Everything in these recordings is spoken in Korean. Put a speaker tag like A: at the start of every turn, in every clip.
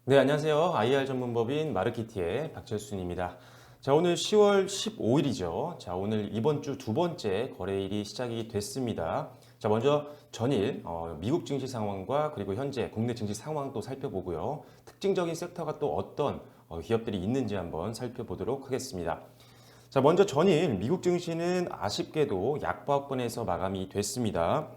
A: 네, 안녕하세요. IR 전문법인 마르키티의 박철순입니다. 자, 오늘 10월 15일이죠. 자, 오늘 이번 주 두 번째 거래일이 시작이 됐습니다. 자, 먼저 전일 미국 증시 상황과 그리고 현재 국내 증시 상황도 살펴보고요. 특징적인 섹터가 또 어떤 기업들이 있는지 한번 살펴보도록 하겠습니다. 자, 먼저 전일 미국 증시는 아쉽게도 약보합권에서 마감이 됐습니다.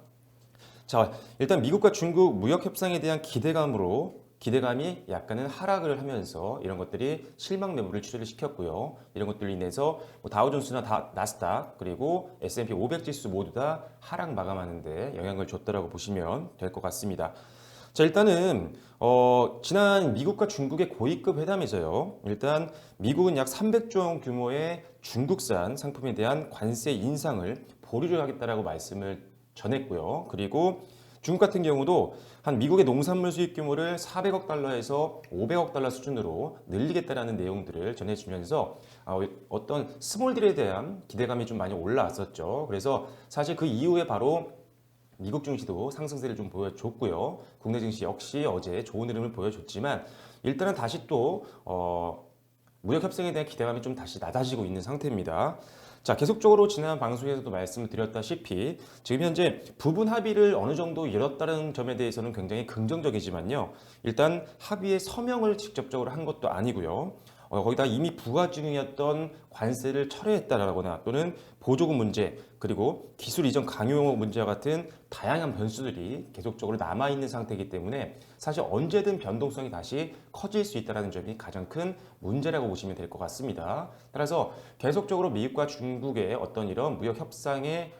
A: 자, 일단 미국과 중국 무역 협상에 대한 기대감이 약간은 하락을 하면서 이런 것들이 실망 매물을 출현을 시켰고요. 이런 것들로 인해서 뭐 다우존스나 나스닥 그리고 S&P 500 지수 모두 다 하락 마감하는데 영향을 줬다라고 보시면 될 것 같습니다. 자, 일단은 지난 미국과 중국의 고위급 회담에서요. 일단 미국은 약 300조 원 규모의 중국산 상품에 대한 관세 인상을 보류를 하겠다라고 말씀을 전했고요. 그리고 중국 같은 경우도 한 미국의 농산물 수입 규모를 400억 달러에서 500억 달러 수준으로 늘리겠다라는 내용들을 전해주면서 어떤 스몰딜에 대한 기대감이 좀 많이 올라왔었죠. 그래서 사실 그 이후에 바로 미국 증시도 상승세를 좀 보여줬고요. 국내 증시 역시 어제 좋은 흐름을 보여줬지만 일단은 다시 또 무역 협상에 대한 기대감이 좀 다시 낮아지고 있는 상태입니다. 자, 계속적으로 지난 방송에서도 말씀을 드렸다시피 지금 현재 부분 합의를 어느 정도 이뤘다는 점에 대해서는 굉장히 긍정적이지만요. 일단 합의의 서명을 직접적으로 한 것도 아니고요. 거기다 이미 부과 중이었던 관세를 철회했다라거나 또는 보조금 문제 그리고 기술 이전 강요 문제와 같은 다양한 변수들이 계속적으로 남아있는 상태이기 때문에 사실 언제든 변동성이 다시 커질 수 있다는 점이 가장 큰 문제라고 보시면 될 것 같습니다. 따라서 계속적으로 미국과 중국의 어떤 이런 무역 협상의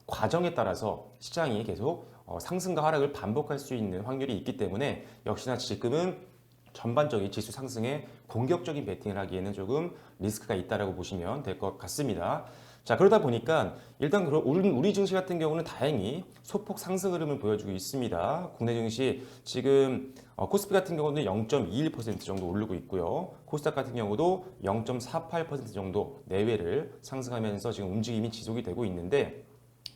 A: 과정에 따라서 시장이 계속 상승과 하락을 반복할 수 있는 확률이 있기 때문에 역시나 지금은 전반적인 지수 상승에 공격적인 베팅을 하기에는 조금 리스크가 있다라고 보시면 될 것 같습니다. 자, 그러다 보니까 일단 우리 증시 같은 경우는 다행히 소폭 상승 흐름을 보여주고 있습니다. 국내 증시 지금 코스피 같은 경우는 0.21% 정도 오르고 있고요. 코스닥 같은 경우도 0.48% 정도 내외를 상승하면서 지금 움직임이 지속이 되고 있는데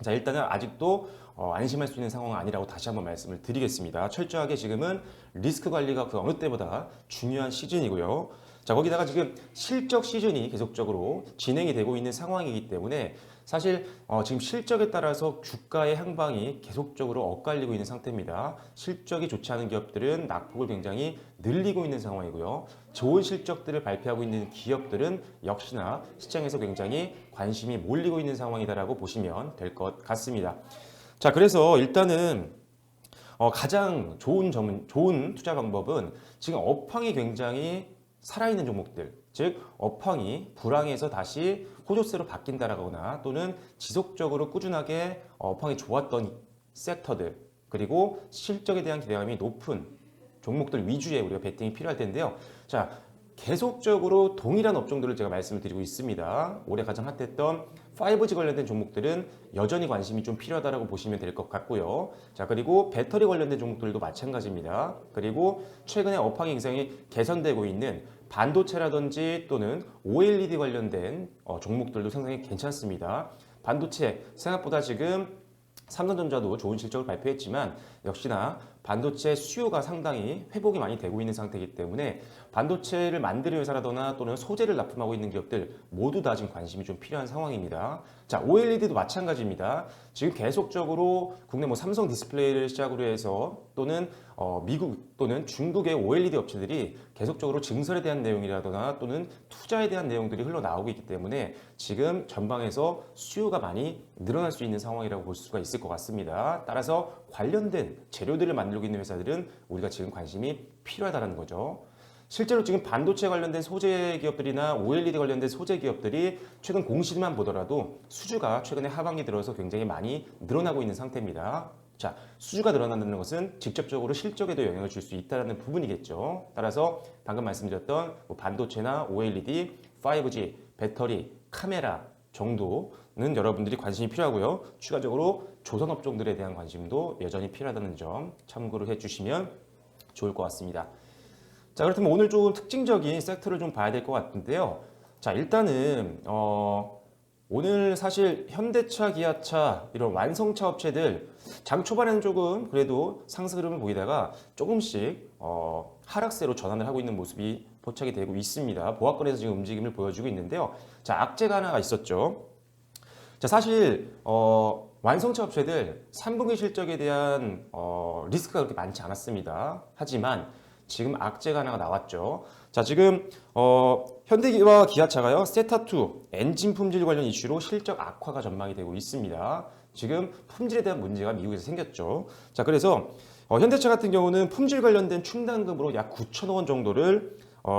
A: 자, 일단은 아직도 안심할 수 있는 상황은 아니라고 다시 한번 말씀을 드리겠습니다. 철저하게 지금은 리스크 관리가 그 어느 때보다 중요한 시즌이고요. 자, 거기다가 지금 실적 시즌이 계속적으로 진행이 되고 있는 상황이기 때문에 사실 지금 실적에 따라서 주가의 향방이 계속적으로 엇갈리고 있는 상태입니다. 실적이 좋지 않은 기업들은 낙폭을 굉장히 늘리고 있는 상황이고요. 좋은 실적들을 발표하고 있는 기업들은 역시나 시장에서 굉장히 관심이 몰리고 있는 상황이다라고 보시면 될 것 같습니다. 자, 그래서 일단은 가장 좋은 투자 방법은 지금 업황이 굉장히 살아있는 종목들, 즉 업황이 불황에서 다시 호조세로 바뀐다라거나 또는 지속적으로 꾸준하게 업황이 좋았던 섹터들 그리고 실적에 대한 기대감이 높은 종목들 위주의 우리가 베팅이 필요할 텐데요. 자, 계속적으로 동일한 업종들을 제가 말씀을 드리고 있습니다. 올해 가장 핫했던 5G 관련된 종목들은 여전히 관심이 좀 필요하다고 보시면 될 것 같고요. 자, 그리고 배터리 관련된 종목들도 마찬가지입니다. 그리고 최근에 업황이 굉장히 개선되고 있는 반도체라든지 또는 OLED 관련된 종목들도 상당히 괜찮습니다. 반도체 생각보다 지금 삼성전자도 좋은 실적을 발표했지만 역시나 반도체 수요가 상당히 회복이 많이 되고 있는 상태이기 때문에 반도체를 만드는 회사라거나 또는 소재를 납품하고 있는 기업들 모두 다 지금 관심이 좀 필요한 상황입니다. 자, OLED도 마찬가지입니다. 지금 계속적으로 국내 뭐 삼성 디스플레이를 시작으로 해서 또는 미국 또는 중국의 OLED 업체들이 계속적으로 증설에 대한 내용이라거나 또는 투자에 대한 내용들이 흘러나오고 있기 때문에 지금 전방에서 수요가 많이 늘어날 수 있는 상황이라고 볼 수가 있을 것 같습니다. 따라서 관련된 재료들을 만들고 있는 회사들은 우리가 지금 관심이 필요하다는 거죠. 실제로 지금 반도체 관련된 소재 기업들이나 OLED 관련된 소재 기업들이 최근 공시만 보더라도 수주가 최근에 하반기 들어서 굉장히 많이 늘어나고 있는 상태입니다. 자, 수주가 늘어난다는 것은 직접적으로 실적에도 영향을 줄 수 있다는 부분이겠죠. 따라서 방금 말씀드렸던 뭐 반도체나 OLED, 5G, 배터리, 카메라 정도는 여러분들이 관심이 필요하고요. 추가적으로 조선 업종들에 대한 관심도 여전히 필요하다는 점 참고를 해주시면 좋을 것 같습니다. 자, 그렇다면 오늘 좀 특징적인 섹터를 좀 봐야 될 것 같은데요. 자, 일단은 오늘 사실 현대차, 기아차 이런 완성차 업체들 장 초반에는 조금 그래도 상승 흐름을 보이다가 조금씩 하락세로 전환을 하고 있는 모습이 포착이 되고 있습니다. 보합권에서 지금 움직임을 보여주고 있는데요. 자, 악재가 하나가 있었죠. 자, 사실 완성차 업체들 3분기 실적에 대한 리스크가 그렇게 많지 않았습니다. 하지만 지금 악재가 하나가 나왔죠. 자, 지금 현대기와 기아차가요, 세타2 엔진 품질 관련 이슈로 실적 악화가 전망이 되고 있습니다. 지금 품질에 대한 문제가 미국에서 생겼죠. 자, 그래서 현대차 같은 경우는 품질 관련된 충당금으로 약 9천억 원 정도를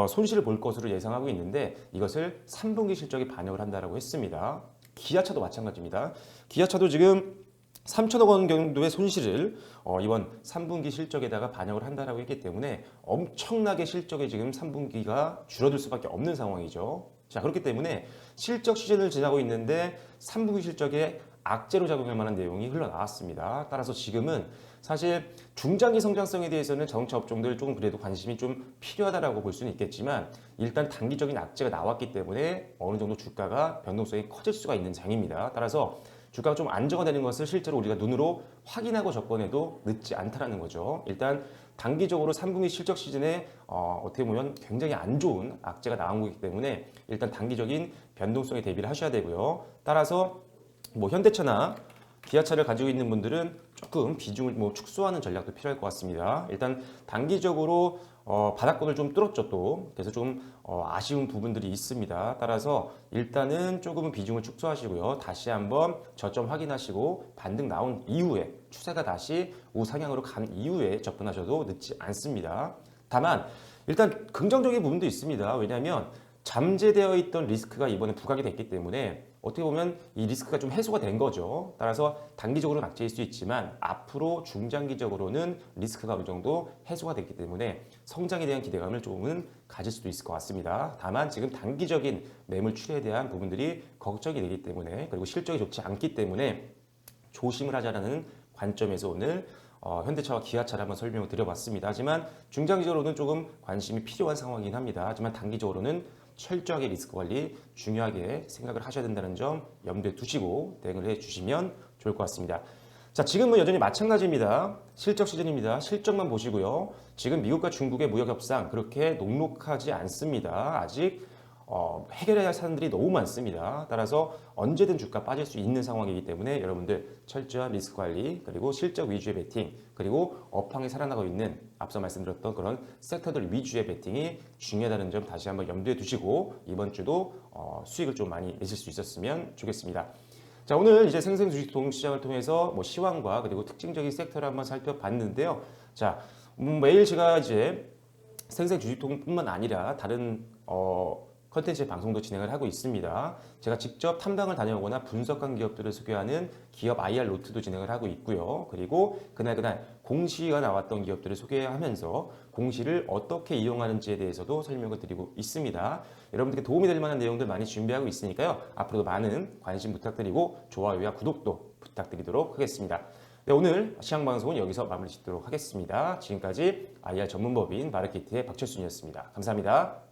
A: 손실을 볼 것으로 예상하고 있는데 이것을 3분기 실적에 반영을 한다라고 했습니다. 기아차도 마찬가지입니다. 기아차도 지금 3천억 원 정도의 손실을 이번 3분기 실적에다가 반영을 한다라고 했기 때문에 엄청나게 실적이 지금 3분기가 줄어들 수밖에 없는 상황이죠. 자, 그렇기 때문에 실적 시즌을 지나고 있는데 3분기 실적에 악재로 작용할 만한 내용이 흘러나왔습니다. 따라서 지금은 사실 중장기 성장성에 대해서는 자동차 업종들 조금 그래도 관심이 좀 필요하다라고 볼 수는 있겠지만 일단 단기적인 악재가 나왔기 때문에 어느 정도 주가가 변동성이 커질 수가 있는 장입니다. 따라서 주가가 좀 안정화되는 것을 실제로 우리가 눈으로 확인하고 접근해도 늦지 않다라는 거죠. 일단 단기적으로 3분기 실적 시즌에 어떻게 보면 굉장히 안 좋은 악재가 나온 거기 때문에 일단 단기적인 변동성에 대비를 하셔야 되고요. 따라서 뭐 현대차나 기아차를 가지고 있는 분들은 조금 비중을 축소하는 전략도 필요할 것 같습니다. 일단 단기적으로 바닥권을 좀 뚫었죠 또. 그래서 좀 아쉬운 부분들이 있습니다. 따라서 일단은 조금은 비중을 축소하시고요. 다시 한번 저점 확인하시고 반등 나온 이후에 추세가 다시 우상향으로 간 이후에 접근하셔도 늦지 않습니다. 다만 일단 긍정적인 부분도 있습니다. 왜냐하면 잠재되어 있던 리스크가 이번에 부각이 됐기 때문에 어떻게 보면 이 리스크가 좀 해소가 된 거죠. 따라서 단기적으로는 악재일 수 있지만 앞으로 중장기적으로는 리스크가 어느 정도 해소가 됐기 때문에 성장에 대한 기대감을 조금은 가질 수도 있을 것 같습니다. 다만 지금 단기적인 매물 출회에 대한 부분들이 걱정이 되기 때문에 그리고 실적이 좋지 않기 때문에 조심을 하자라는 관점에서 오늘 현대차와 기아차를 한번 설명을 드려봤습니다. 하지만 중장기적으로는 조금 관심이 필요한 상황이긴 합니다. 하지만 단기적으로는 철저하게 리스크 관리 중요하게 생각을 하셔야 된다는 점 염두에 두시고 대응을 해주시면 좋을 것 같습니다. 자, 지금은 여전히 마찬가지입니다. 실적 시즌입니다. 실적만 보시고요. 지금 미국과 중국의 무역 협상 그렇게 녹록하지 않습니다. 아직 해결해야 할 사람들이 너무 많습니다. 따라서 언제든 주가 빠질 수 있는 상황이기 때문에 여러분들 철저한 리스크 관리 그리고 실적 위주의 베팅 그리고 업황에 살아나고 있는 앞서 말씀드렸던 그런 섹터들 위주의 베팅이 중요하다는 점 다시 한번 염두에 두시고 이번 주도 수익을 좀 많이 내실 수 있었으면 좋겠습니다. 자, 오늘 이제 생생 주식 시장을 통해서 뭐 시황과 그리고 특징적인 섹터를 한번 살펴봤는데요. 자, 매일 제가 이제 생생 주식통뿐만 아니라 다른 컨텐츠 방송도 진행을 하고 있습니다. 제가 직접 탐방을 다녀오거나 분석한 기업들을 소개하는 기업 IR 노트도 진행을 하고 있고요. 그리고 그날 공시가 나왔던 기업들을 소개하면서 공시를 어떻게 이용하는지에 대해서도 설명을 드리고 있습니다. 여러분들께 도움이 될 만한 내용들 많이 준비하고 있으니까요. 앞으로도 많은 관심 부탁드리고 좋아요와 구독도 부탁드리도록 하겠습니다. 네, 오늘 시황방송은 여기서 마무리 짓도록 하겠습니다. 지금까지 IR 전문법인 마르키트의 박철순이었습니다. 감사합니다.